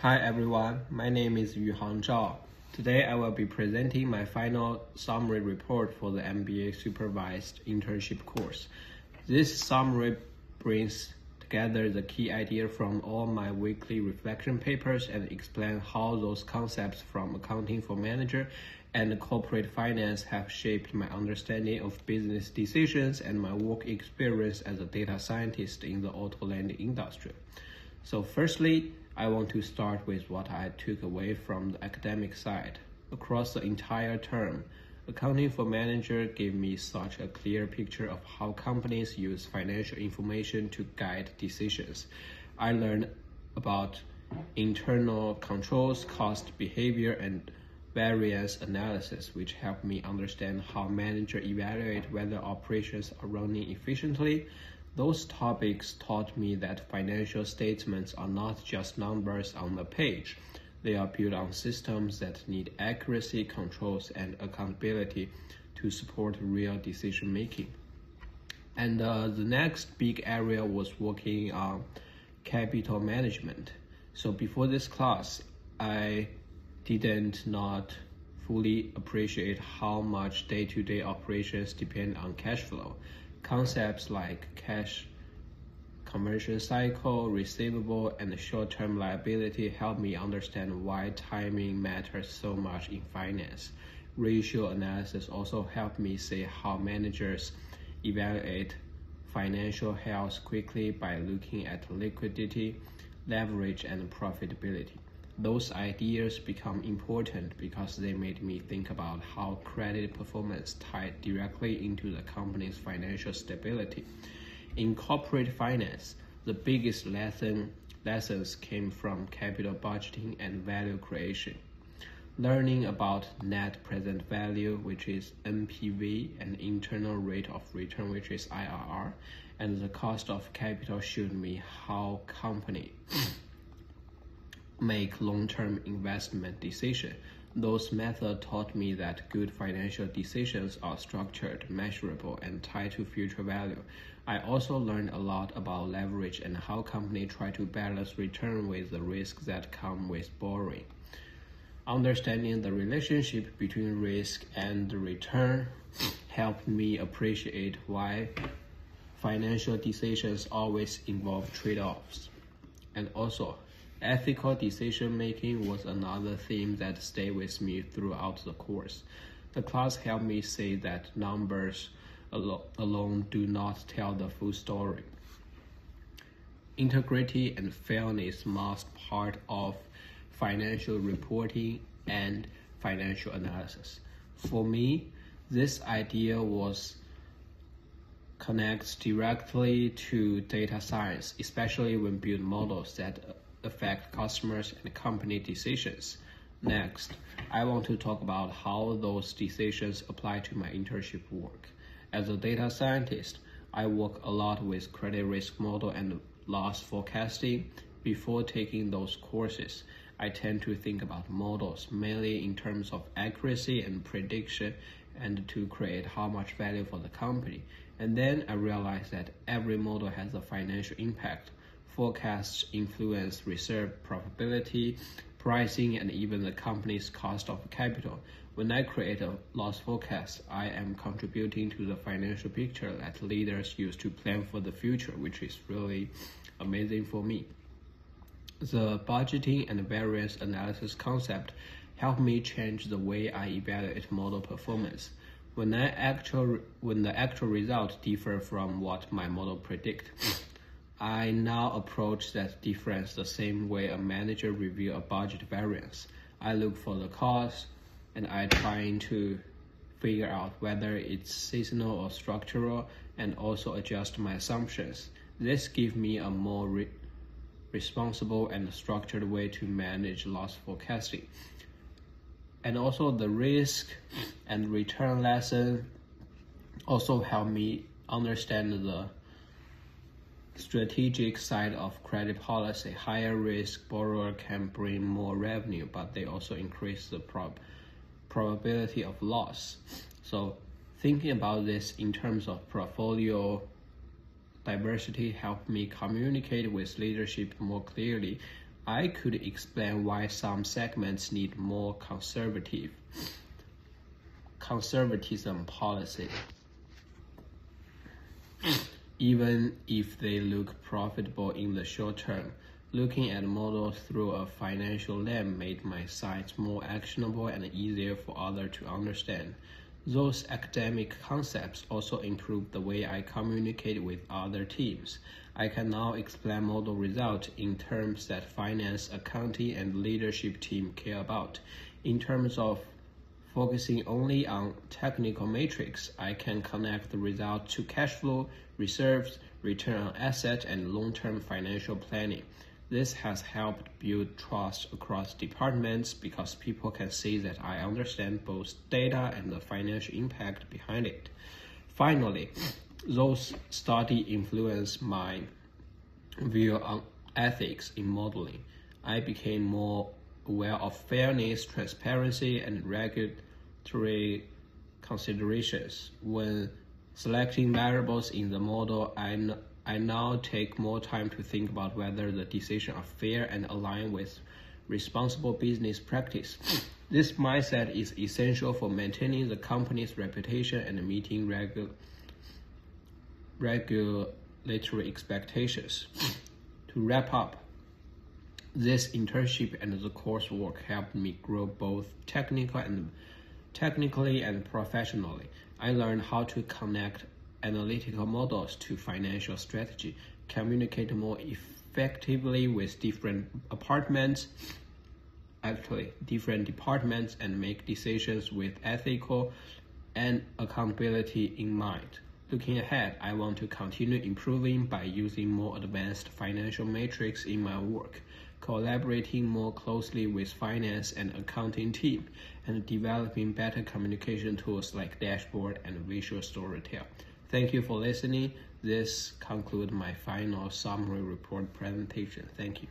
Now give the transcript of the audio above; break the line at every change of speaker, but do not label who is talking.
Hi everyone, my name is Yuhang Zhao. Today I will be presenting my final summary report for the MBA Supervised Internship course. This summary brings together the key idea from all my weekly reflection papers and explain how those concepts from accounting for manager and corporate finance have shaped my understanding of business decisions and my work experience as a data scientist in the auto lending industry. So firstly, I want to start with what I took away from the academic side. Across the entire term, accounting for manager gave me such a clear picture of how companies use financial information to guide decisions. I learned about internal controls, cost behavior, and variance analysis, which helped me understand how managers evaluate whether operations are running efficiently. Those topics taught me that financial statements are not just numbers on the page. They are built on systems that need accuracy, controls, and accountability to support real decision making. And the next big area was working on capital management. So before this class, I didn't not fully appreciate how much day-to-day operations depend on cash flow. Concepts like cash conversion cycle, receivable, and short-term liability help me understand why timing matters so much in finance. Ratio analysis also helped me see how managers evaluate financial health quickly by looking at liquidity, leverage, and profitability. Those ideas become important because they made me think about how credit performance tied directly into the company's financial stability. In corporate finance, the biggest lessons came from capital budgeting and value creation. Learning about net present value, which is NPV, and internal rate of return, which is IRR, and the cost of capital showed me how company make long-term investment decisions. Those methods taught me that good financial decisions are structured, measurable, and tied to future value. I also learned a lot about leverage and how companies try to balance return with the risks that come with borrowing. Understanding the relationship between risk and return helped me appreciate why financial decisions always involve trade-offs. And also, ethical decision-making was another theme that stayed with me throughout the course. The class helped me see that numbers alone do not tell the full story. Integrity and fairness must be part of financial reporting and financial analysis. For me, this idea connects directly to data science, especially when building models that affect customers and company decisions. Next, I want to talk about how those decisions apply to my internship work. As a data scientist, I work a lot with credit risk model and loss forecasting. Before taking those courses, I tend to think about models mainly in terms of accuracy and prediction and to create how much value for the company. And then I realized that every model has a financial impact. Forecasts influence reserve profitability, pricing, and even the company's cost of capital. When I create a loss forecast, I am contributing to the financial picture that leaders use to plan for the future, which is really amazing for me. The budgeting and variance analysis concept helped me change the way I evaluate model performance. When the actual results differ from what my model predict, I now approach that difference the same way a manager reviews a budget variance. I look for the cause and I try to figure out whether it's seasonal or structural and also adjust my assumptions. This gives me a more responsible and structured way to manage loss forecasting. And also the risk and return lesson also help me understand the strategic side of credit policy. Higher risk borrower can bring more revenue, but they also increase the probability of loss. So thinking about this in terms of portfolio diversity helped me communicate with leadership more clearly. I could explain why some segments need more conservatism policy, even if they look profitable in the short term. Looking at models through a financial lens made my sites more actionable and easier for others to understand. Those academic concepts also improve the way I communicate with other teams. I can now explain model results in terms that finance, accounting, and leadership team care about. In terms of focusing only on technical metrics, I can connect the result to cash flow, reserves, return on assets, and long-term financial planning. This has helped build trust across departments because people can see that I understand both data and the financial impact behind it. Finally, those studies influenced my view on ethics in modeling. I became more aware of fairness, transparency, and regulatory considerations. When selecting variables in the model, I now take more time to think about whether the decisions are fair and align with responsible business practice. This mindset is essential for maintaining the company's reputation and meeting regulatory expectations. To wrap up, this internship and the coursework helped me grow both technically and professionally. I learned how to connect analytical models to financial strategy, communicate more effectively with different departments, and make decisions with ethical and accountability in mind. Looking ahead, I want to continue improving by using more advanced financial metrics in my work, collaborating more closely with finance and accounting team, and developing better communication tools like dashboard and visual storytelling. Thank you for listening. This concludes my final summary report presentation. Thank you.